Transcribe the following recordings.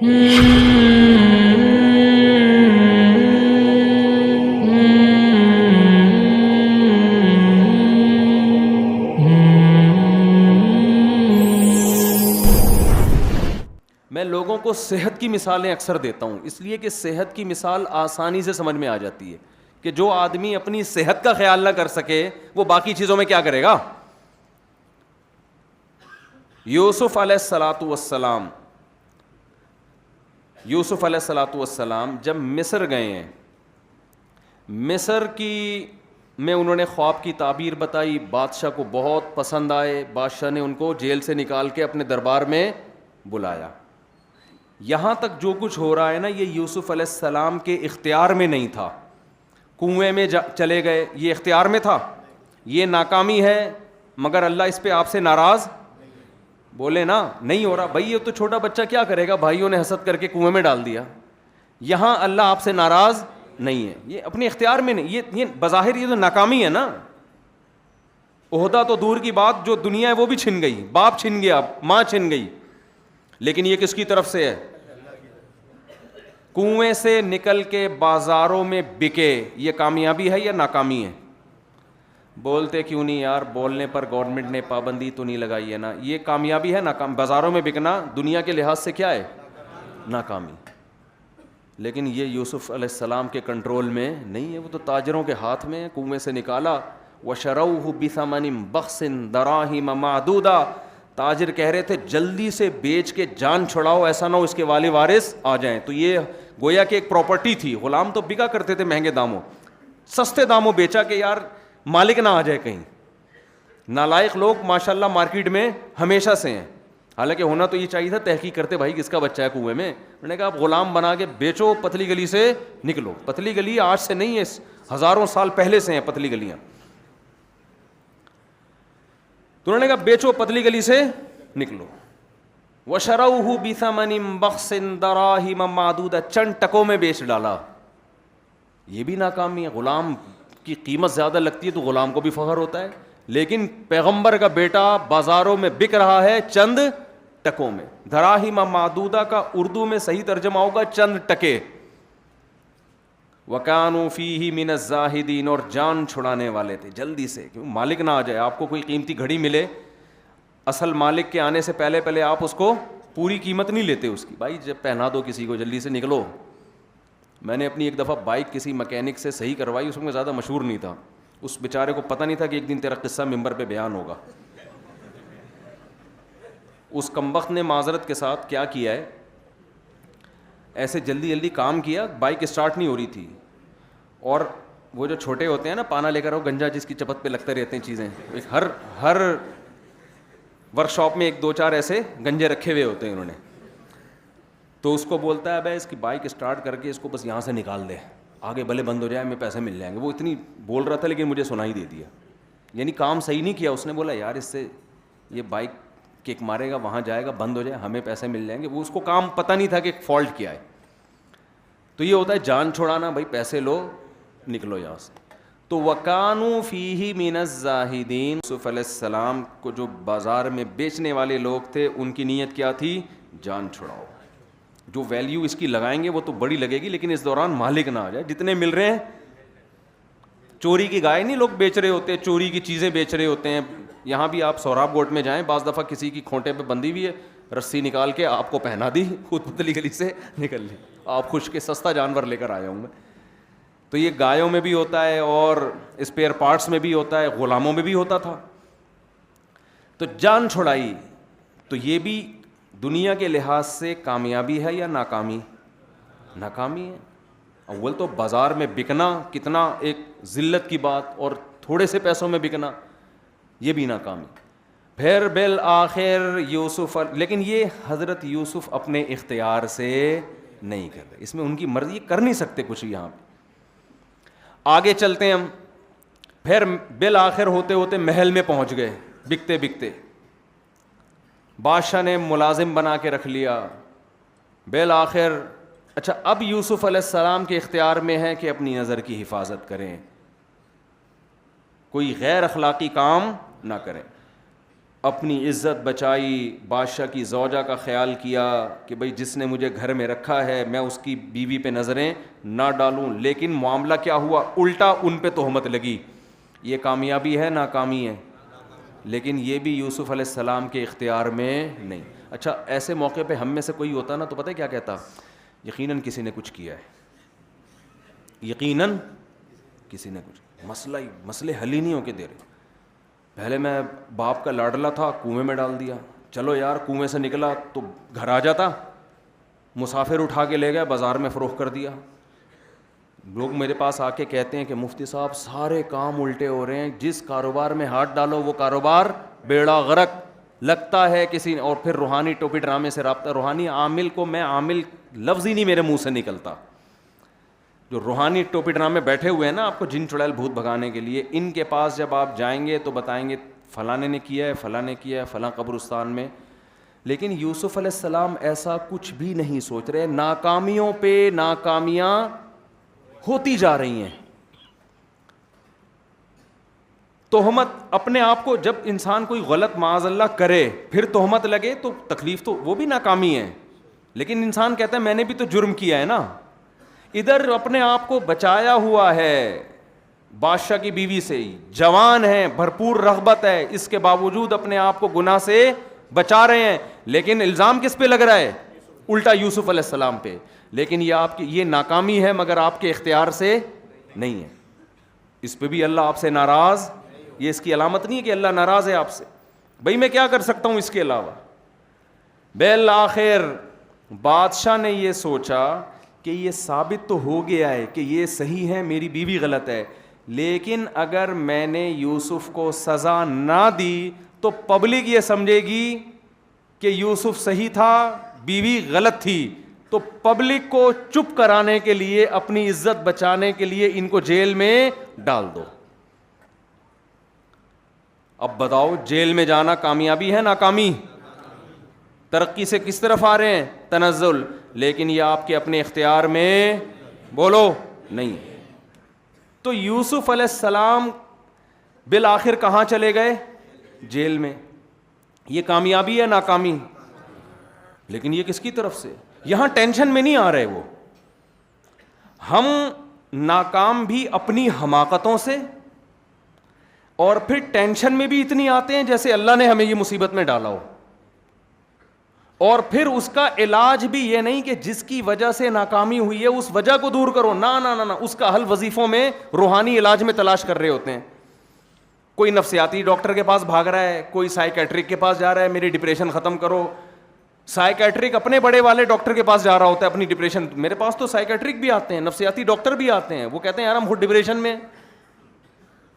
میں لوگوں کو صحت کی مثالیں اکثر دیتا ہوں، اس لیے کہ صحت کی مثال آسانی سے سمجھ میں آ جاتی ہے کہ جو آدمی اپنی صحت کا خیال نہ کر سکے وہ باقی چیزوں میں کیا کرے گا. یوسف علیہ السلام جب مصر گئے ہیں، مصر کی میں انہوں نے خواب کی تعبیر بتائی، بادشاہ کو بہت پسند آئے، بادشاہ نے ان کو جیل سے نکال کے اپنے دربار میں بلایا. یہاں تک جو کچھ ہو رہا ہے نا، یہ یوسف علیہ السلام کے اختیار میں نہیں تھا. کنویں میں چلے گئے، یہ اختیار میں تھا. یہ ناکامی ہے، مگر اللہ اس پہ آپ سے ناراض بولے نا نہیں ہو رہا. بھائی یہ تو چھوٹا بچہ کیا کرے گا، بھائیوں نے حسد کر کے کنویں میں ڈال دیا. یہاں اللہ آپ سے ناراض نہیں ہے، یہ اپنے اختیار میں نہیں. یہ بظاہر یہ تو ناکامی ہے نا. عہدہ تو دور کی بات، جو دنیا ہے وہ بھی چھن گئی، باپ چھن گیا، ماں چھن گئی، لیکن یہ کس کی طرف سے ہے؟ کنویں سے نکل کے بازاروں میں بکے. یہ کامیابی ہے یا ناکامی ہے؟ بولتے کیوں نہیں یار، بولنے پر گورنمنٹ نے پابندی تو نہیں لگائی ہے نا. یہ کامیابی ہے ناکام؟ بازاروں میں بکنا دنیا کے لحاظ سے کیا ہے؟ ناکامی. لیکن یہ یوسف علیہ السلام کے کنٹرول میں نہیں ہے، وہ تو تاجروں کے ہاتھ میں. کنویں سے نکالا. وَشَرَوْهُ بِثَمَنٍ بَخْسٍ دَرَاهِمَ مَعْدُودَةٍ. تاجر کہہ رہے تھے جلدی سے بیچ کے جان چھڑاؤ، ایسا نہ ہو اس کے والی وارث آ جائیں. تو یہ گویا کہ ایک پراپرٹی تھی. غلام تو بکا کرتے تھے مہنگے داموں، سستے داموں بیچا کہ یار مالک نہ آ جائے کہیں. نالائق لوگ ماشاءاللہ مارکیٹ میں ہمیشہ سے ہیں. حالانکہ ہونا تو یہ چاہیے تھا، تحقیق کرتے بھائی کس کا بچہ ہے کنویں میں. انہوں نے کہا آپ غلام بنا کے بیچو، پتلی گلی سے نکلو. پتلی گلی آج سے نہیں ہے، ہزاروں سال پہلے سے ہیں پتلی گلیاں. تو انہوں نے کہا بیچو، پتلی گلی سے نکلو. وَشَرَوْهُ بِثَمَنٍ بَخْسٍ دَرَاهِمَ مَعْدُودَةٍ. چند ٹکوں میں بیچ ڈالا. یہ بھی ناکامی ہے. غلام کی قیمت زیادہ لگتی ہے تو غلام کو بھی فخر ہوتا ہے، لیکن پیغمبر کا بیٹا بازاروں میں بک رہا ہے چند ٹکوں میں. دراہم معدودہ کا اردو میں صحیح ترجمہ ہوگا چند ٹکے. وَكَانُوا فِيهِ مِنَ الزَّاهِدِينَ. اور جان چھڑانے والے تھے جلدی سے، کیوں مالک نہ آ جائے. آپ کو کوئی قیمتی گھڑی ملے، اصل مالک کے آنے سے پہلے آپ اس کو پوری قیمت نہیں لیتے اس کی. بھائی جب پہنا دو کسی کو، جلدی سے نکلو. میں نے اپنی ایک دفعہ بائک کسی مکینک سے صحیح کروائی، اس میں زیادہ مشہور نہیں تھا. اس بیچارے کو پتہ نہیں تھا کہ ایک دن تیرا قصہ ممبر پہ بیان ہوگا. اس کمبخت نے معذرت کے ساتھ کیا کیا ہے، ایسے جلدی کام کیا، بائک اسٹارٹ نہیں ہو رہی تھی. اور وہ جو چھوٹے ہوتے ہیں نا پانا لے کر آؤ، گنجا جس کی چپت پہ لگتے رہتے ہیں چیزیں، ہر ورک شاپ میں ایک دو چار ایسے گنجے رکھے ہوئے ہوتے ہیں انہوں نے. تو اس کو بولتا ہے بھائی اس کی بائک اسٹارٹ کر کے اس کو بس یہاں سے نکال دے، آگے بھلے بند ہو جائے، ہمیں پیسے مل جائیں گے. وہ اتنی بول رہا تھا لیکن مجھے سنا ہی دے دیا. یعنی کام صحیح نہیں کیا اس نے. بولا یار اس سے یہ بائک کک مارے گا، وہاں جائے گا، بند ہو جائے، ہمیں پیسے مل جائیں گے. وہ اس کو کام پتہ نہیں تھا کہ فالٹ کیا ہے. تو یہ ہوتا ہے جان چھڑانا. بھائی پیسے لو، نکلو یہاں سے. تو وَكَانُوا فِيهِ مِنَ الزَّاهِدِينَ. یوسف علیہ السلام کو جو بازار میں بیچنے والے لوگ تھے ان کی نیت کیا تھی؟ جان چھڑاؤ. جو ویلیو اس کی لگائیں گے وہ تو بڑی لگے گی، لیکن اس دوران مالک نہ آ جائے. جتنے مل رہے ہیں، چوری کی گائے نہیں لوگ بیچ رہے ہوتے، چوری کی چیزیں بیچ رہے ہوتے ہیں. یہاں بھی آپ سوراب گوٹ میں جائیں، بعض دفعہ کسی کی کھونٹے پہ بندھی ہوئی ہے، رسی نکال کے آپ کو پہنا دی، خود پتلی گلی سے نکل لی، آپ خوش کے سستا جانور لے کر آیا ہوں میں. تو یہ گایوں میں بھی ہوتا ہے اور اسپیئر پارٹس میں بھی ہوتا ہے، غلاموں میں بھی ہوتا تھا. تو جان چھڑائی. تو یہ بھی دنیا کے لحاظ سے کامیابی ہے یا ناکامی؟ ناکامی ہے. اول تو بازار میں بکنا کتنا ایک ذلت کی بات، اور تھوڑے سے پیسوں میں بکنا یہ بھی ناکامی. پھر بالآخر یوسف، لیکن یہ حضرت یوسف اپنے اختیار سے نہیں کر رہے، اس میں ان کی مرضی، کر نہیں سکتے کچھ. یہاں پہ آگے چلتے ہیں ہم. پھر بالآخر ہوتے ہوتے محل میں پہنچ گئے، بکتے بکتے بادشاہ نے ملازم بنا کے رکھ لیا. بالآخر اچھا اب یوسف علیہ السلام کے اختیار میں ہے کہ اپنی نظر کی حفاظت کریں، کوئی غیر اخلاقی کام نہ کریں. اپنی عزت بچائی, بادشاہ کی زوجہ کا خیال کیا کہ بھئی جس نے مجھے گھر میں رکھا ہے میں اس کی بیوی پہ نظریں نہ ڈالوں, لیکن معاملہ کیا ہوا, الٹا ان پہ تہمت لگی. یہ کامیابی ہے ناکامی ہے؟ لیکن یہ بھی یوسف علیہ السلام کے اختیار میں نہیں. اچھا ایسے موقع پہ ہم میں سے کوئی ہوتا نا تو پتہ ہے کیا کہتا, یقیناً کسی نے کچھ کیا ہے, یقیناً کسی نے کچھ, مسئلے حل ہی نہیں ہو کے دے رہے. پہلے میں باپ کا لاڈلا تھا, کنویں میں ڈال دیا, چلو یار کنویں سے نکلا تو گھر آ جاتا, مسافر اٹھا کے لے گئے بازار میں فروخت کر دیا. لوگ میرے پاس آ کے کہتے ہیں کہ مفتی صاحب سارے کام الٹے ہو رہے ہیں, جس کاروبار میں ہاتھ ڈالو وہ کاروبار بیڑا غرق, لگتا ہے کسی. اور پھر روحانی ٹوپی ڈرامے سے رابطہ, روحانی عامل کو میں عامل لفظ ہی نہیں میرے منہ سے نکلتا. جو روحانی ٹوپی ڈرامے بیٹھے ہوئے ہیں نا آپ کو جن چڑیل بھوت بھگانے کے لیے, ان کے پاس جب آپ جائیں گے تو بتائیں گے فلاں نے کیا ہے, فلاں نے کیا ہے, فلاں قبرستان میں. لیکن یوسف علیہ السلام ایسا کچھ بھی نہیں سوچ رہے, ناکامیوں پہ ناکامیاں ہوتی جا رہی ہیں. تہمت اپنے آپ کو, جب انسان کوئی غلط معاذ اللہ کرے پھر تہمت لگے تو تکلیف تو وہ بھی ناکامی ہے, لیکن انسان کہتا ہے میں نے بھی تو جرم کیا ہے نا. ادھر اپنے آپ کو بچایا ہوا ہے بادشاہ کی بیوی سے, جوان ہے, بھرپور رغبت ہے, اس کے باوجود اپنے آپ کو گناہ سے بچا رہے ہیں, لیکن الزام کس پہ لگ رہا ہے, الٹا یوسف علیہ السلام پہ. لیکن یہ آپ کی یہ ناکامی ہے مگر آپ کے اختیار سے نہیں ہے, اس پہ بھی اللہ آپ سے ناراض, یہ اس کی علامت نہیں ہے کہ اللہ ناراض ہے آپ سے. بھئی میں کیا کر سکتا ہوں اس کے علاوہ. بالآخر بادشاہ نے یہ سوچا کہ یہ ثابت تو ہو گیا ہے کہ یہ صحیح ہے, میری بیوی غلط ہے, لیکن اگر میں نے یوسف کو سزا نہ دی تو پبلک یہ سمجھے گی کہ یوسف صحیح تھا, بیوی غلط تھی. تو پبلک کو چپ کرانے کے لیے, اپنی عزت بچانے کے لیے ان کو جیل میں ڈال دو. اب بتاؤ جیل میں جانا کامیابی ہے ناکامی؟ ترقی سے کس طرف آ رہے ہیں, تنزل. لیکن یہ آپ کے اپنے اختیار میں بولو نہیں. تو یوسف علیہ السلام بالآخر کہاں چلے گئے, جیل میں. یہ کامیابی ہے ناکامی؟ لیکن یہ کس کی طرف سے, یہاں ٹینشن میں نہیں آ رہے وہ. ہم ناکام بھی اپنی حماقتوں سے, اور پھر ٹینشن میں بھی اتنی آتے ہیں جیسے اللہ نے ہمیں یہ مصیبت میں ڈالا ہو. اور پھر اس کا علاج بھی یہ نہیں کہ جس کی وجہ سے ناکامی ہوئی ہے اس وجہ کو دور کرو, نہ نہ نہ, اس کا حل وظیفوں میں روحانی علاج میں تلاش کر رہے ہوتے ہیں. کوئی نفسیاتی ڈاکٹر کے پاس بھاگ رہا ہے, کوئی سائیکیٹرک کے پاس جا رہا ہے میری ڈپریشن ختم کرو. سائیکیٹرک اپنے بڑے والے ڈاکٹر کے پاس جا رہا ہوتا ہے اپنی ڈپریشن. میرے پاس تو سائیکیٹرک بھی آتے ہیں, نفسیاتی ڈاکٹر بھی آتے ہیں, وہ کہتے ہیں یار ہم خود ڈپریشن میں,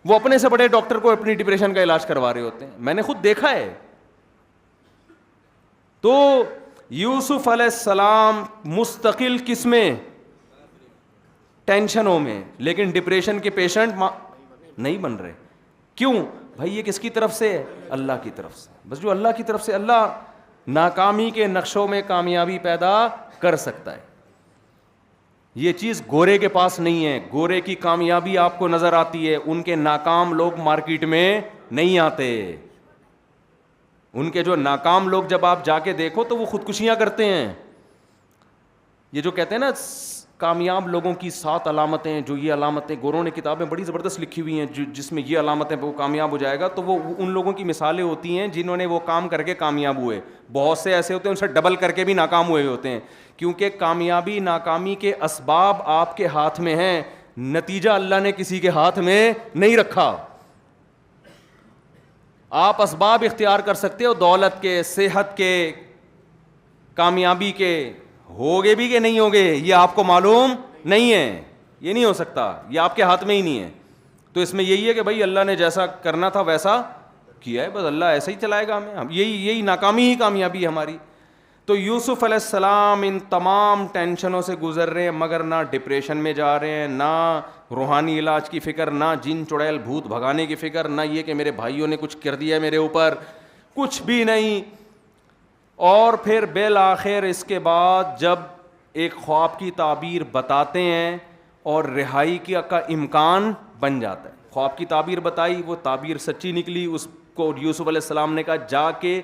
وہ اپنے سے بڑے ڈاکٹر کو اپنی ڈپریشن کا علاج کروا رہے ہوتے ہیں. میں نے خود دیکھا ہے. تو یوسف علیہ السلام مستقل کس میں, ٹینشنوں میں, لیکن ڈپریشن کے پیشنٹ نہیں بن رہے. کیوں بھائی, یہ کس کی طرف سے ہے, اللہ کی طرف سے. بس جو اللہ کی طرف سے, اللہ ناکامی کے نقشوں میں کامیابی پیدا کر سکتا ہے. یہ چیز گورے کے پاس نہیں ہے. گورے کی کامیابی آپ کو نظر آتی ہے, ان کے ناکام لوگ مارکیٹ میں نہیں آتے. ان کے جو ناکام لوگ جب آپ جا کے دیکھو تو وہ خودکشیاں کرتے ہیں. یہ جو کہتے ہیں نا کامیاب لوگوں کی 7 علامتیں, جو یہ علامتیں گوروں نے کتابیں بڑی زبردست لکھی ہوئی ہیں جس میں یہ علامتیں وہ کامیاب ہو جائے گا, تو وہ ان لوگوں کی مثالیں ہوتی ہیں جنہوں نے وہ کام کر کے کامیاب ہوئے. بہت سے ایسے ہوتے ہیں ان سے ڈبل کر کے بھی ناکام ہوئے ہوتے ہیں, کیونکہ کامیابی ناکامی کے اسباب آپ کے ہاتھ میں ہیں, نتیجہ اللہ نے کسی کے ہاتھ میں نہیں رکھا. آپ اسباب اختیار کر سکتے ہو, دولت کے, صحت کے, کامیابی کے, ہوگے بھی کہ نہیں ہوگے یہ آپ کو معلوم نہیں ہے, یہ نہیں ہو سکتا, یہ آپ کے ہاتھ میں ہی نہیں ہے. تو اس میں یہی ہے کہ بھائی اللہ نے جیسا کرنا تھا ویسا کیا ہے, بس اللہ ایسا ہی چلائے گا ہمیں. یہی ناکامی ہی کامیابی ہے ہماری. تو یوسف علیہ السلام ان تمام ٹینشنوں سے گزر رہے ہیں, مگر نہ ڈپریشن میں جا رہے ہیں, نہ روحانی علاج کی فکر, نہ جن چڑیل بھوت بھگانے کی فکر, نہ یہ کہ میرے بھائیوں نے کچھ کر دیا میرے اوپر, کچھ بھی نہیں. اور پھر بالآخر اس کے بعد جب ایک خواب کی تعبیر بتاتے ہیں اور رہائی کا امکان بن جاتا ہے. خواب کی تعبیر بتائی, وہ تعبیر سچی نکلی, اس کو یوسف علیہ السلام نے کہا جا کے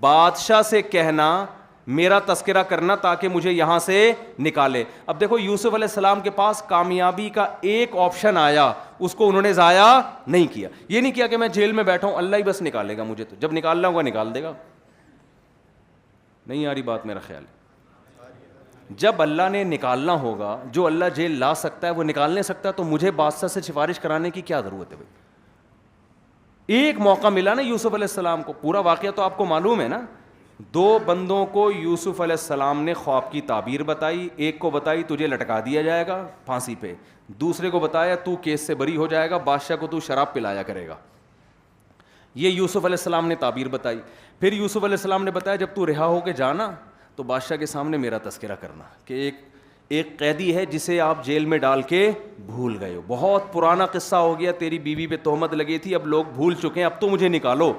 بادشاہ سے کہنا میرا تذکرہ کرنا تاکہ مجھے یہاں سے نکالے. اب دیکھو یوسف علیہ السلام کے پاس کامیابی کا ایک آپشن آیا, اس کو انہوں نے ضائع نہیں کیا. یہ نہیں کیا کہ میں جیل میں بیٹھا ہوں اللہ ہی بس نکالے گا مجھے, تو جب نکالنا ہوگا نکال دے گا. نہیں آ رہی بات میرا خیال ہے. جب اللہ نے نکالنا ہوگا, جو اللہ جیل لا سکتا ہے وہ نکال نہیں سکتا, تو مجھے بادشاہ سے سفارش کرانے کی کیا ضرورت ہے بھائی. ایک موقع ملا نا یوسف علیہ السلام کو, پورا واقعہ تو آپ کو معلوم ہے نا. 2 بندوں کو یوسف علیہ السلام نے خواب کی تعبیر بتائی. ایک کو بتائی تجھے لٹکا دیا جائے گا پھانسی پہ, دوسرے کو بتایا تو کیس سے بری ہو جائے گا, بادشاہ کو تو شراب پلایا کرے گا. یہ یوسف علیہ السلام نے تعبیر بتائی. پھر یوسف علیہ السلام نے بتایا جب تو رہا ہو کے جانا تو بادشاہ کے سامنے میرا تذکرہ کرنا کہ ایک قیدی ہے جسے آپ جیل میں ڈال کے بھول گئے ہو, بہت پرانا قصہ ہو گیا, تیری بیوی پہ تہمت لگی تھی, اب لوگ بھول چکے ہیں, اب تو مجھے نکالو.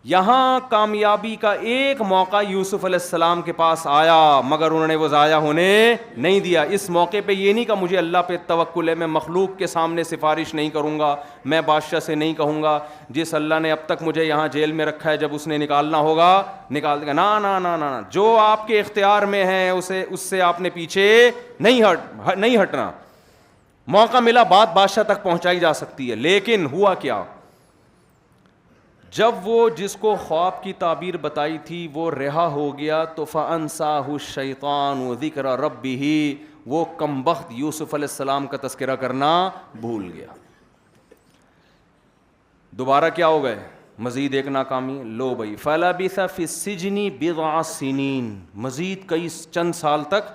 یہاں کامیابی کا ایک موقع یوسف علیہ السلام کے پاس آیا, مگر انہوں نے وہ ضائع ہونے نہیں دیا. اس موقع پہ یہ نہیں کہا مجھے اللہ پہ توکل ہے, میں مخلوق کے سامنے سفارش نہیں کروں گا, میں بادشاہ سے نہیں کہوں گا جس اللہ نے اب تک مجھے یہاں جیل میں رکھا ہے جب اس نے نکالنا ہوگا نکال دے گا. نا نا نا نا, جو آپ کے اختیار میں ہے اس سے آپ نے پیچھے نہیں ہٹنا. موقع ملا, بات بادشاہ تک پہنچائی جا سکتی ہے. لیکن ہوا کیا, جب وہ جس کو خواب کی تعبیر بتائی تھی وہ رہا ہو گیا تو فَأَنْسَاهُ الشَّيْطَانُ ذِكْرَ رَبِّهِ, وہ کمبخت یوسف علیہ السلام کا تذکرہ کرنا بھول گیا. دوبارہ کیا ہو گئے, مزید ایک ناکامی. لو بھائی فَلَبِثَ فِي السِّجْنِ بِضْعَ سِنِينَ, مزید کئی چند سال تک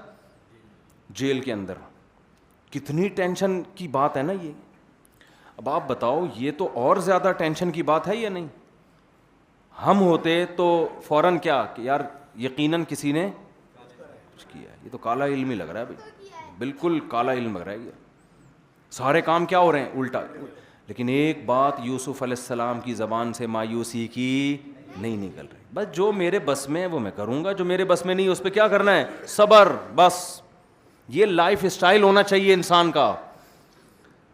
جیل کے اندر. کتنی ٹینشن کی بات ہے نا یہ. اب آپ بتاؤ یہ تو اور زیادہ ٹینشن کی بات ہے یا نہیں. ہم ہوتے تو فوراً کیا کہ یار یقیناً کسی نے کچھ کیا ہے, یہ تو کالا علم ہی لگ رہا ہے بھائی, بالکل کالا علم لگ رہا ہے, یہ سارے کام کیا ہو رہے ہیں الٹا. لیکن ایک بات یوسف علیہ السلام کی زبان سے مایوسی کی نہیں نکل رہی, بس جو میرے بس میں ہے وہ میں کروں گا, جو میرے بس میں نہیں اس پہ کیا کرنا ہے, صبر. بس یہ لائف اسٹائل ہونا چاہیے انسان کا.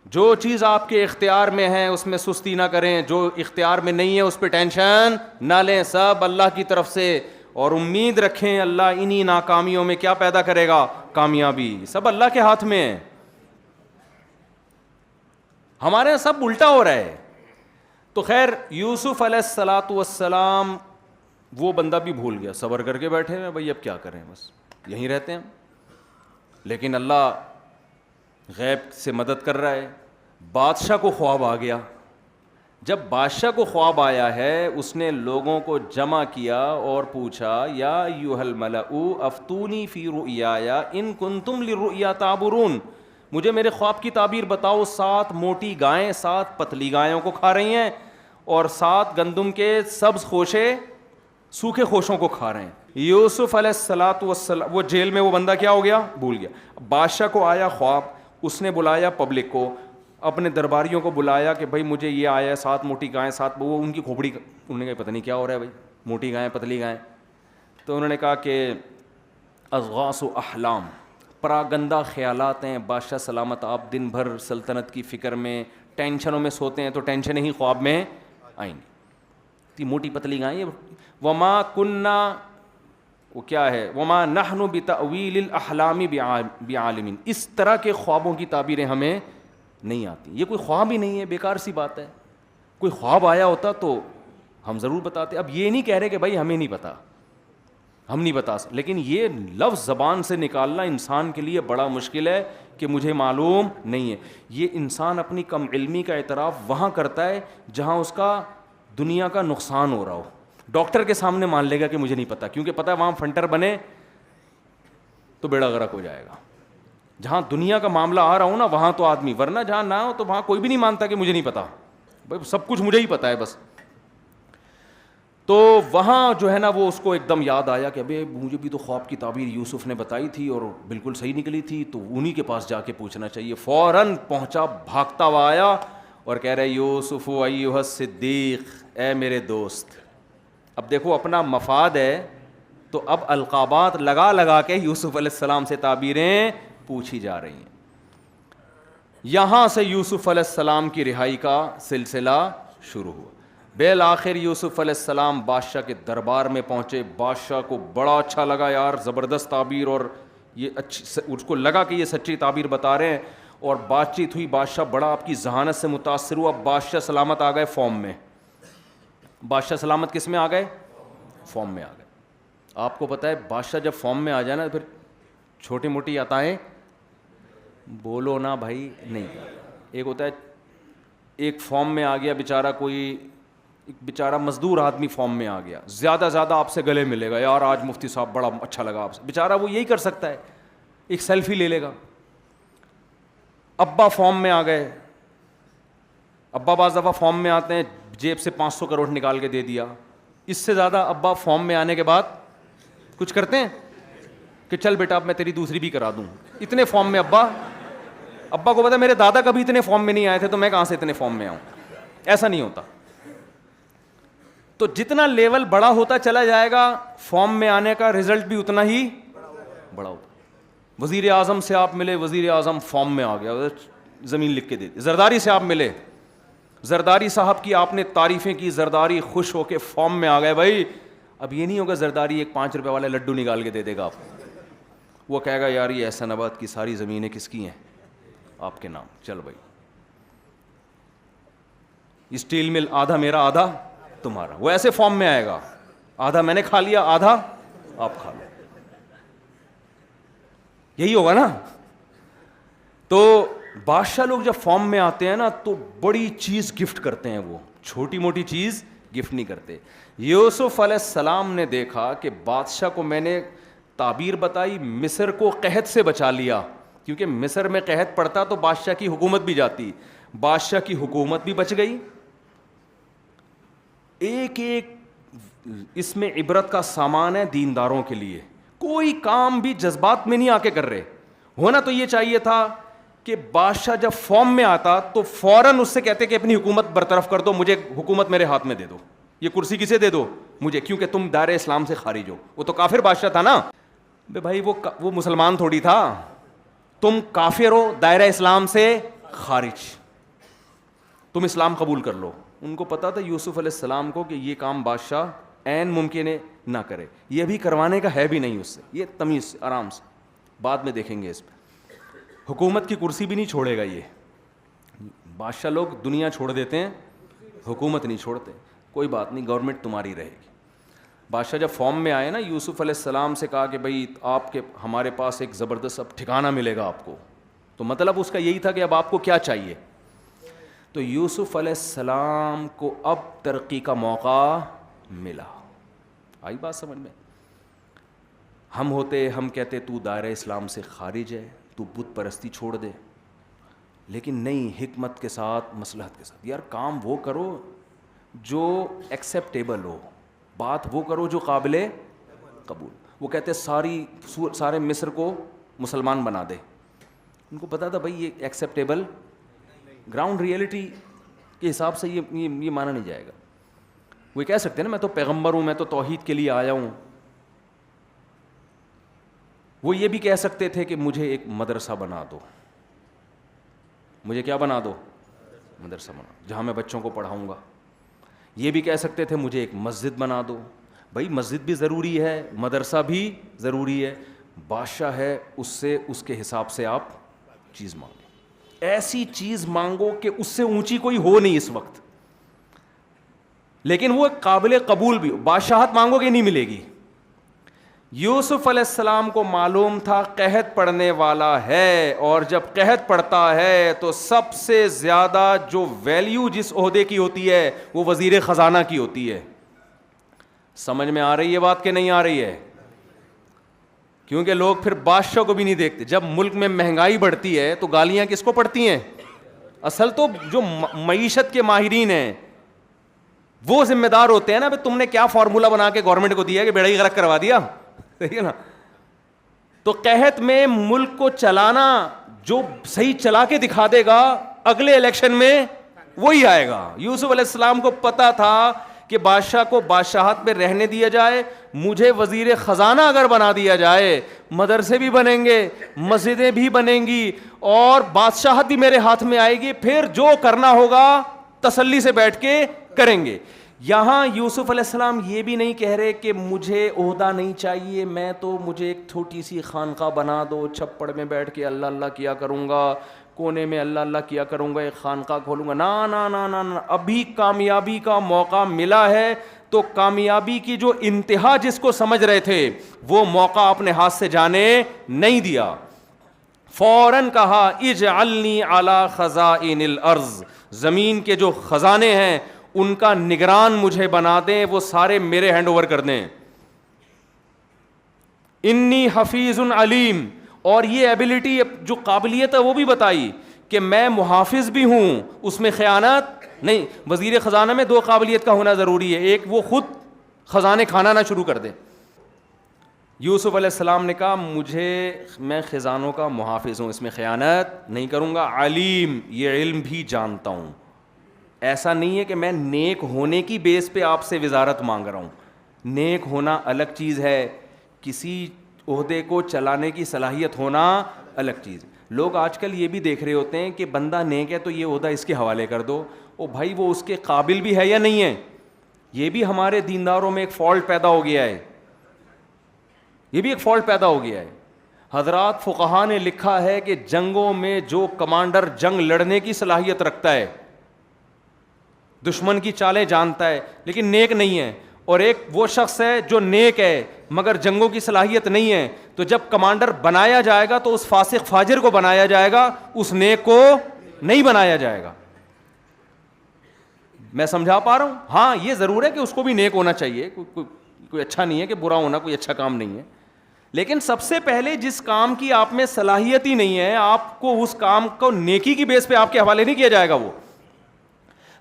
جو چیز آپ کے اختیار میں ہے اس میں سستی نہ کریں, جو اختیار میں نہیں ہے اس پہ ٹینشن نہ لیں, سب اللہ کی طرف سے, اور امید رکھیں اللہ انہی ناکامیوں میں کیا پیدا کرے گا, کامیابی. سب اللہ کے ہاتھ میں ہے. ہمارے یہاں سب الٹا ہو رہا ہے. تو خیر یوسف علیہ السلام وہ بندہ بھی بھول گیا, صبر کر کے بیٹھے ہیں بھائی, اب کیا کریں, بس یہیں رہتے ہیں. لیکن اللہ غیب سے مدد کر رہا ہے. بادشاہ کو خواب آ گیا. جب بادشاہ کو خواب آیا ہے اس نے لوگوں کو جمع کیا اور پوچھا یا ایھا الملأ افتونی فی رؤیایا ان کنتم للرؤیا تعبرون, مجھے میرے خواب کی تعبیر بتاؤ. 7 موٹی گائیں 7 پتلی گایوں کو کھا رہی ہیں اور 7 گندم کے سبز خوشے سوکھے خوشوں کو کھا رہے ہیں. یوسف علیہ السلام وہ جیل میں, وہ بندہ کیا ہو گیا, بھول گیا. بادشاہ کو آیا خواب, اس نے بلایا پبلک کو, اپنے درباریوں کو بلایا کہ بھائی مجھے یہ آیا ہے 7 موٹی گائیں 7, وہ ان کی کھوپڑی, انہوں نے کہا پتہ نہیں کیا ہو رہا ہے بھائی, موٹی گائیں پتلی گائیں. تو انہوں نے کہا کہ اضغاث احلام, پراگندہ خیالات ہیں. بادشاہ سلامت, آپ دن بھر سلطنت کی فکر میں ٹینشنوں میں سوتے ہیں تو ٹینشنیں ہی خواب میں آئیں گی. تی موٹی پتلی گائیں. وما کننا, وہ کیا ہے, وما نحن بتأویل الاحلام بعالمین, اس طرح کے خوابوں کی تعبیریں ہمیں نہیں آتی. یہ کوئی خواب ہی نہیں ہے, بیکار سی بات ہے. کوئی خواب آیا ہوتا تو ہم ضرور بتاتے. اب یہ نہیں کہہ رہے کہ بھائی ہمیں نہیں پتا, ہم نہیں بتا سکتے, لیکن یہ لفظ زبان سے نکالنا انسان کے لیے بڑا مشکل ہے کہ مجھے معلوم نہیں ہے. یہ انسان اپنی کم علمی کا اعتراف وہاں کرتا ہے جہاں اس کا دنیا کا نقصان ہو رہا ہو. ڈاکٹر کے سامنے مان لے گا کہ مجھے نہیں پتا, کیونکہ پتہ ہے وہاں فنٹر بنے تو بیڑا غرق ہو جائے گا. جہاں دنیا کا معاملہ آ رہا ہو نا وہاں تو آدمی, ورنہ جہاں نہ ہو تو وہاں کوئی بھی نہیں مانتا کہ مجھے نہیں پتا, بھائی سب کچھ مجھے ہی پتا ہے بس. تو وہاں جو ہے نا وہ اس کو ایک دم یاد آیا کہ ابے مجھے بھی تو خواب کی تعبیر یوسف نے بتائی تھی اور بالکل صحیح نکلی تھی, تو انہی کے پاس جا کے پوچھنا چاہیے. فوراً پہنچا, بھاگتا ہوا آیا اور کہہ رہے یوسف ایھا الصدیق, اے میرے دوست. اب دیکھو اپنا مفاد ہے تو اب القابات لگا لگا کے یوسف علیہ السلام سے تعبیریں پوچھی جا رہی ہیں. یہاں سے یوسف علیہ السلام کی رہائی کا سلسلہ شروع ہوا. بالآخر یوسف علیہ السلام بادشاہ کے دربار میں پہنچے. بادشاہ کو بڑا اچھا لگا, یار زبردست تعبیر, اور یہ اچھی, اس کو لگا کہ یہ سچی تعبیر بتا رہے ہیں, اور بات چیت ہوئی. بادشاہ بڑا آپ کی ذہانت سے متاثر ہوا. بادشاہ سلامت آ گئے فارم میں. بادشاہ سلامت کس میں آ گئے؟ فارم میں آ گئے. آپ کو پتہ ہے بادشاہ جب فارم میں آ جائے نا پھر چھوٹی موٹی عطائیں بولو نا بھائی نہیں. ایک ہوتا ہے ایک فارم میں آ گیا بیچارہ, کوئی بیچارہ مزدور آدمی فارم میں آ گیا, زیادہ آپ سے گلے ملے گا, یار آج مفتی صاحب بڑا اچھا لگا آپ سے. بیچارہ وہ یہی کر سکتا ہے, ایک سیلفی لے لے گا. ابا فارم میں آ گئے. ابا بعض دفعہ فارم میں آتے ہیں, جیب سے 500 کروڑ نکال کے دے دیا. اس سے زیادہ ابا فارم میں آنے کے بعد کچھ کرتے ہیں کہ چل بیٹا اب میں تیری دوسری بھی کرا دوں. اتنے فارم میں ابا کو پتا میرے دادا کبھی اتنے فارم میں نہیں آئے تھے, تو میں کہاں سے اتنے فارم میں آؤں. ایسا نہیں ہوتا. تو جتنا لیول بڑا ہوتا چلا جائے گا فارم میں آنے کا رزلٹ بھی اتنا ہی بڑا ہوتا. وزیر اعظم سے آپ ملے, وزیر اعظم فارم میں آ گیا, زمین لکھ کے دے دی. زرداری سے آپ ملے, زرداری صاحب کی آپ نے تعریفیں کی, زرداری خوش ہو کے فارم میں آ گئے. بھائی اب یہ نہیں ہوگا زرداری ایک 5 روپے والا لڈو نکال کے دے دے گا آپ کو. وہ کہے گا یار یہ احسن آباد کی ساری زمینیں کس کی ہیں؟ آپ کے نام. چل بھائی اسٹیل مل آدھا میرا آدھا تمہارا. وہ ایسے فارم میں آئے گا, آدھا میں نے کھا لیا آدھا آپ کھا لو. یہی ہوگا نا. تو بادشاہ لوگ جب فارم میں آتے ہیں نا تو بڑی چیز گفٹ کرتے ہیں, وہ چھوٹی موٹی چیز گفٹ نہیں کرتے. یوسف علیہ السلام نے دیکھا کہ بادشاہ کو میں نے تعبیر بتائی, مصر کو قحط سے بچا لیا, کیونکہ مصر میں قحط پڑتا تو بادشاہ کی حکومت بھی جاتی. بادشاہ کی حکومت بھی بچ گئی. ایک اس میں عبرت کا سامان ہے دینداروں کے لیے. کوئی کام بھی جذبات میں نہیں آ کے کر رہے. ہونا تو یہ چاہیے تھا کہ بادشاہ جب فارم میں آتا تو فوراً اس سے کہتے کہ اپنی حکومت برطرف کر دو, مجھے حکومت میرے ہاتھ میں دے دو, یہ کرسی کسے دے دو مجھے, کیونکہ تم دائرہ اسلام سے خارج ہو. وہ تو کافر بادشاہ تھا نا بھائی, وہ مسلمان تھوڑی تھا. تم کافر ہو, دائرہ اسلام سے خارج, تم اسلام قبول کر لو. ان کو پتا تھا یوسف علیہ السلام کو کہ یہ کام بادشاہ عین ممکن ہے نہ کرے, یہ بھی کروانے کا ہے بھی نہیں اس سے. یہ تمیز سے آرام سے بعد میں دیکھیں گے اس پہ. حکومت کی کرسی بھی نہیں چھوڑے گا یہ. بادشاہ لوگ دنیا چھوڑ دیتے ہیں, حکومت نہیں چھوڑتے. کوئی بات نہیں, گورنمنٹ تمہاری رہے گی. بادشاہ جب فارم میں آئے نا, یوسف علیہ السلام سے کہا کہ بھائی آپ کے ہمارے پاس ایک زبردست اب ٹھکانہ ملے گا آپ کو. تو مطلب اس کا یہی تھا کہ اب آپ کو کیا چاہیے. تو یوسف علیہ السلام کو اب ترقی کا موقع ملا. آئی بات سمجھ میں؟ ہم ہوتے ہم کہتے تو دائرہ اسلام سے خارج ہے, تو بت پرستی چھوڑ دے. لیکن نہیں, حکمت کے ساتھ, مصلحت کے ساتھ. یار کام وہ کرو جو ایکسیپٹیبل ہو, بات وہ کرو جو قابل قبول. وہ کہتے سارے مصر کو مسلمان بنا دے. ان کو پتا تھا بھائی یہ ایکسیپٹیبل گراؤنڈ ریئلٹی کے حساب سے یہ مانا نہیں جائے گا. وہ کہہ سکتے ہیں نا میں تو پیغمبر ہوں, میں تو توحید کے لیے آیا ہوں. وہ یہ بھی کہہ سکتے تھے کہ مجھے ایک مدرسہ بنا دو. مجھے کیا بنا دو؟ مدرسہ بنا دو جہاں میں بچوں کو پڑھاؤں گا. یہ بھی کہہ سکتے تھے مجھے ایک مسجد بنا دو. بھائی مسجد بھی ضروری ہے, مدرسہ بھی ضروری ہے. بادشاہ ہے, اس سے اس کے حساب سے آپ چیز مانگو. ایسی چیز مانگو کہ اس سے اونچی کوئی ہو نہیں اس وقت, لیکن وہ قابل قبول بھی ہو. بادشاہت مانگو گے نہیں ملے گی. یوسف علیہ السلام کو معلوم تھا قحط پڑنے والا ہے, اور جب قحط پڑتا ہے تو سب سے زیادہ جو ویلیو جس عہدے کی ہوتی ہے وہ وزیر خزانہ کی ہوتی ہے. سمجھ میں آ رہی ہے بات کہ نہیں آ رہی ہے؟ کیونکہ لوگ پھر بادشاہ کو بھی نہیں دیکھتے. جب ملک میں مہنگائی بڑھتی ہے تو گالیاں کس کو پڑتی ہیں؟ اصل تو جو معیشت کے ماہرین ہیں وہ ذمہ دار ہوتے ہیں نا. تم نے کیا فارمولا بنا کے گورنمنٹ کو دیا کہ بیڑا ہی غرق کروا دیا, صحیح ہے نا. تو قحط میں ملک کو چلانا جو صحیح چلا کے دکھا دے گا اگلے الیکشن میں وہی آئے گا. یوسف علیہ السلام کو پتا تھا کہ بادشاہ کو بادشاہت پہ رہنے دیا جائے, مجھے وزیر خزانہ اگر بنا دیا جائے, مدرسے بھی بنیں گے, مسجدیں بھی بنیں گی, اور بادشاہت بھی میرے ہاتھ میں آئے گی. پھر جو کرنا ہوگا تسلی سے بیٹھ کے کریں گے. یہاں یوسف علیہ السلام یہ بھی نہیں کہہ رہے کہ مجھے عہدہ نہیں چاہیے, میں تو مجھے ایک چھوٹی سی خانقاہ بنا دو, چھپڑ میں بیٹھ کے اللہ اللہ کیا کروں گا, کونے میں اللہ اللہ کیا کروں گا, ایک خانقاہ کھولوں گا. نا نا نا نا نا, ابھی کامیابی کا موقع ملا ہے تو کامیابی کی جو انتہا جس کو سمجھ رہے تھے وہ موقع اپنے ہاتھ سے جانے نہیں دیا. فوراً کہا اجعلنی علی خزائن الارض, زمین کے جو خزانے ہیں ان کا نگران مجھے بنا دیں, وہ سارے میرے ہینڈ اوور کر دیں. انی حفیظ علیم, اور یہ ایبلٹی جو قابلیت ہے وہ بھی بتائی کہ میں محافظ بھی ہوں, اس میں خیانت نہیں. وزیر خزانہ میں دو قابلیت کا ہونا ضروری ہے, ایک وہ خود خزانے کھانا نہ شروع کر دے. یوسف علیہ السلام نے کہا میں خزانوں کا محافظ ہوں, اس میں خیانت نہیں کروں گا. علیم, یہ علم بھی جانتا ہوں. ایسا نہیں ہے کہ میں نیک ہونے کی بیس پہ آپ سے وزارت مانگ رہا ہوں. نیک ہونا الگ چیز ہے, کسی عہدے کو چلانے کی صلاحیت ہونا الگ چیز. لوگ آج کل یہ بھی دیکھ رہے ہوتے ہیں کہ بندہ نیک ہے تو یہ عہدہ اس کے حوالے کر دو. او بھائی, وہ اس کے قابل بھی ہے یا نہیں ہے؟ یہ بھی ہمارے دینداروں میں ایک فالٹ پیدا ہو گیا ہے, یہ بھی ایک فالٹ پیدا ہو گیا ہے. حضرات فقہا نے لکھا ہے کہ جنگوں میں جو کمانڈر جنگ لڑنے کی صلاحیت رکھتا ہے, دشمن کی چالیں جانتا ہے لیکن نیک نہیں ہے, اور ایک وہ شخص ہے جو نیک ہے مگر جنگوں کی صلاحیت نہیں ہے, تو جب کمانڈر بنایا جائے گا تو اس فاسق فاجر کو بنایا جائے گا, اس نیک کو نہیں بنایا جائے گا. میں سمجھا پا رہا ہوں؟ ہاں یہ ضرور ہے کہ اس کو بھی نیک ہونا چاہیے, کوئی اچھا نہیں ہے کہ برا ہونا کوئی اچھا کام نہیں ہے, لیکن سب سے پہلے جس کام کی آپ میں صلاحیت ہی نہیں ہے, آپ کو اس کام کو نیکی کی بیس پہ آپ کے حوالے نہیں کیا جائے گا وہ.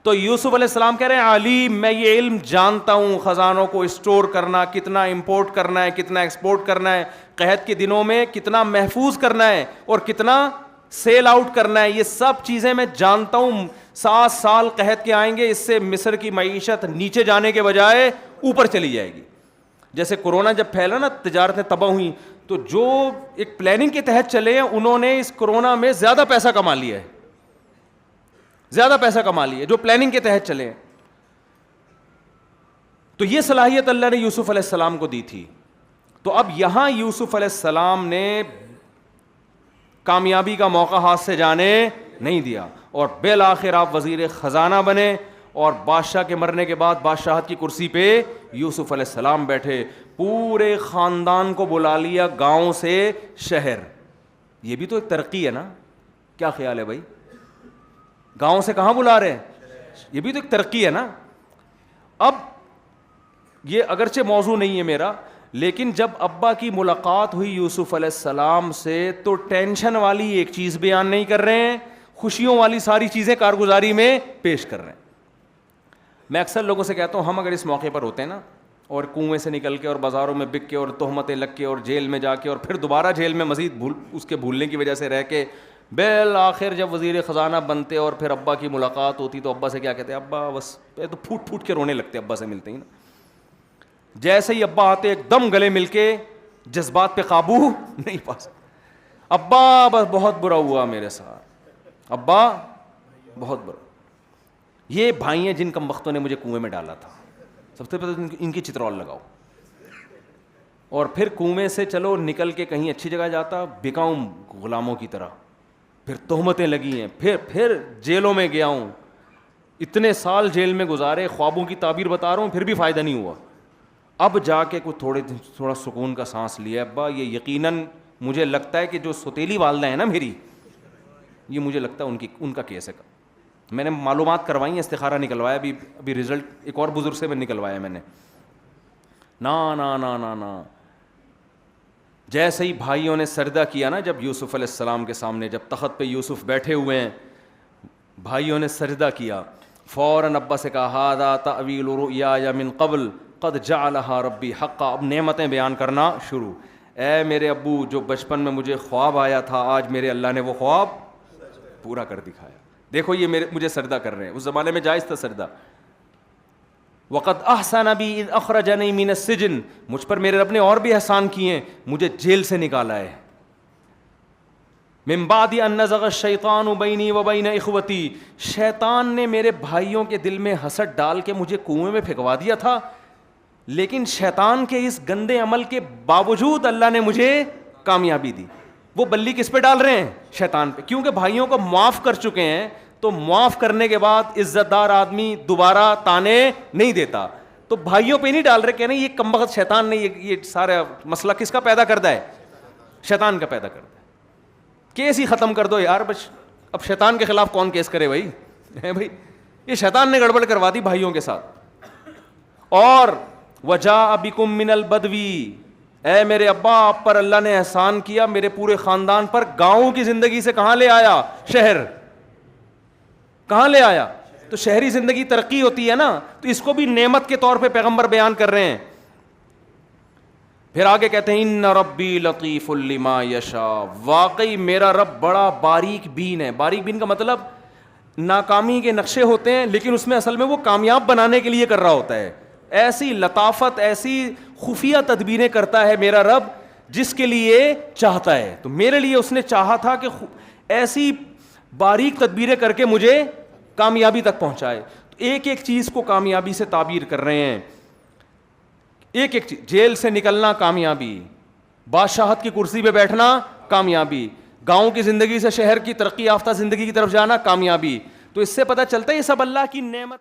تو یوسف علیہ السلام کہہ رہے ہیں علیم, میں یہ علم جانتا ہوں, خزانوں کو اسٹور کرنا, کتنا امپورٹ کرنا ہے, کتنا ایکسپورٹ کرنا ہے, قحط کے دنوں میں کتنا محفوظ کرنا ہے اور کتنا سیل آؤٹ کرنا ہے, یہ سب چیزیں میں جانتا ہوں. 7 سال قحط کے آئیں گے, اس سے مصر کی معیشت نیچے جانے کے بجائے اوپر چلی جائے گی. جیسے کورونا جب پھیلا نا, تجارتیں تباہ ہوئیں, تو جو ایک پلاننگ کے تحت چلے ہیں انہوں نے اس کورونا میں زیادہ پیسہ کما لیا ہے, زیادہ پیسہ کما لیے جو پلاننگ کے تحت چلے. تو یہ صلاحیت اللہ نے یوسف علیہ السلام کو دی تھی. تو اب یہاں یوسف علیہ السلام نے کامیابی کا موقع ہاتھ سے جانے نہیں دیا, اور بالآخر آپ وزیر خزانہ بنے, اور بادشاہ کے مرنے کے بعد بادشاہت کی کرسی پہ یوسف علیہ السلام بیٹھے. پورے خاندان کو بلا لیا, گاؤں سے شہر. یہ بھی تو ایک ترقی ہے نا, کیا خیال ہے بھائی؟ گاؤں سے کہاں بلا رہے ہیں, یہ بھی تو ایک ترقی ہے نا. اب یہ اگرچہ موضوع نہیں ہے میرا, لیکن جب ابا کی ملاقات ہوئی یوسف علیہ السلام سے تو ٹینشن والی ایک چیز بیان نہیں کر رہے ہیں, خوشیوں والی ساری چیزیں کارگزاری میں پیش کر رہے ہیں. میں اکثر لوگوں سے کہتا ہوں, ہم اگر اس موقع پر ہوتے ہیں نا, اور کنویں سے نکل کے اور بازاروں میں بک کے اور تہمتیں لگ کے اور جیل میں جا کے اور پھر دوبارہ جیل میں مزید اس کے بھولنے کی وجہ سے رہ کے, بالآخر جب وزیر خزانہ بنتے اور پھر ابا کی ملاقات ہوتی تو ابا سے کیا کہتے ہیں؟ ابا بس تو پھوٹ پھوٹ کے رونے لگتے ابا سے ملتے ہی نا. جیسے ہی ابا آتے ایک دم گلے مل کے, جذبات پہ قابو نہیں پا سکتے. ابا بس بہت برا ہوا میرے ساتھ, ابا بہت برا. یہ بھائی ہیں جن کم وقتوں نے مجھے کنویں میں ڈالا تھا, سب سے پہلے ان کی چترول لگاؤ, اور پھر کنویں سے چلو نکل کے کہیں اچھی جگہ جاتا, بکاؤں غلاموں کی طرح, پھر تہمتیں لگی ہیں, پھر جیلوں میں گیا ہوں, اتنے سال جیل میں گزارے, خوابوں کی تعبیر بتا رہا ہوں پھر بھی فائدہ نہیں ہوا. اب جا کے تھوڑا سکون کا سانس لیا. ابا یہ یقیناً مجھے لگتا ہے کہ جو ستیلی والدہ ہیں نا میری, یہ مجھے لگتا ہے ان کا کیس ہے. میں نے معلومات کروائی ہیں, استخارہ نکلوایا, ابھی رزلٹ ایک اور بزرگ سے میں نکلوایا میں نے. نا نا نا نا نا, جیسے ہی بھائیوں نے سجدہ کیا نا جب یوسف علیہ السلام کے سامنے, جب تخت پہ یوسف بیٹھے ہوئے ہیں, بھائیوں نے سجدہ کیا, فوراً ابا سے کہا ھذا تأویل رؤیایا من قبل قد جعلھا ربی حقا. اب نعمتیں بیان کرنا شروع. اے میرے ابو, جو بچپن میں مجھے خواب آیا تھا, آج میرے اللہ نے وہ خواب پورا کر دکھایا. دیکھو یہ مجھے سجدہ کر رہے ہیں, اس زمانے میں جائز تھا سجدہ. وقد احسن بی اذ اخرجنی من السجن, مجھ پر میرے رب نے اور بھی احسان کیے ہیں, مجھے جیل سے نکالا ہے. من بعد ان نزغ الشیطان بینی و بین اخوتی، شیطان نے میرے بھائیوں کے دل میں حسد ڈال کے مجھے کنویں میں پھینکوا دیا تھا، لیکن شیطان کے اس گندے عمل کے باوجود اللہ نے مجھے کامیابی دی. وہ بلی کس پہ ڈال رہے ہیں؟ شیطان پہ، کیونکہ بھائیوں کو معاف کر چکے ہیں. تو معاف کرنے کے بعد عزت دار آدمی دوبارہ تانے نہیں دیتا. تو بھائیوں پہ نہیں ڈال رہے، کہہ رہے ہیں یہ کمبخت شیطان نے یہ سارا مسئلہ کس کا پیدا کرتا ہے؟ شیطان کا پیدا کرتا ہے. کیس ہی ختم کر دو یار، بس اب شیطان کے خلاف کون کیس کرے بھائی؟ بھائی یہ شیطان نے گڑبڑ کروا دی بھائیوں کے ساتھ. اور وجاء بکم من البدوی، اے میرے ابا آپ پر اللہ نے احسان کیا، میرے پورے خاندان پر. گاؤں کی زندگی سے کہاں لے آیا؟ شہر. کہاں لے آیا؟ تو شہری زندگی ترقی ہوتی ہے نا، تو اس کو بھی نعمت کے طور پہ پیغمبر بیان کر رہے ہیں. پھر آگے کہتے ہیں ان ربی لطیف لما یشاء، واقعی میرا رب بڑا باریک بین ہے. باریک بین کا مطلب ناکامی کے نقشے ہوتے ہیں لیکن اس میں اصل میں وہ کامیاب بنانے کے لیے کر رہا ہوتا ہے. ایسی لطافت، ایسی خفیہ تدبیریں کرتا ہے میرا رب جس کے لیے چاہتا ہے. تو میرے لیے اس نے چاہا تھا کہ ایسی باریک تدبیریں کر کے مجھے کامیابی تک پہنچائے. تو ایک ایک چیز کو کامیابی سے تعبیر کر رہے ہیں. ایک ایک چیز، جیل سے نکلنا کامیابی، بادشاہت کی کرسی پہ بیٹھنا کامیابی، گاؤں کی زندگی سے شہر کی ترقی یافتہ زندگی کی طرف جانا کامیابی. تو اس سے پتہ چلتا ہے یہ سب اللہ کی نعمت.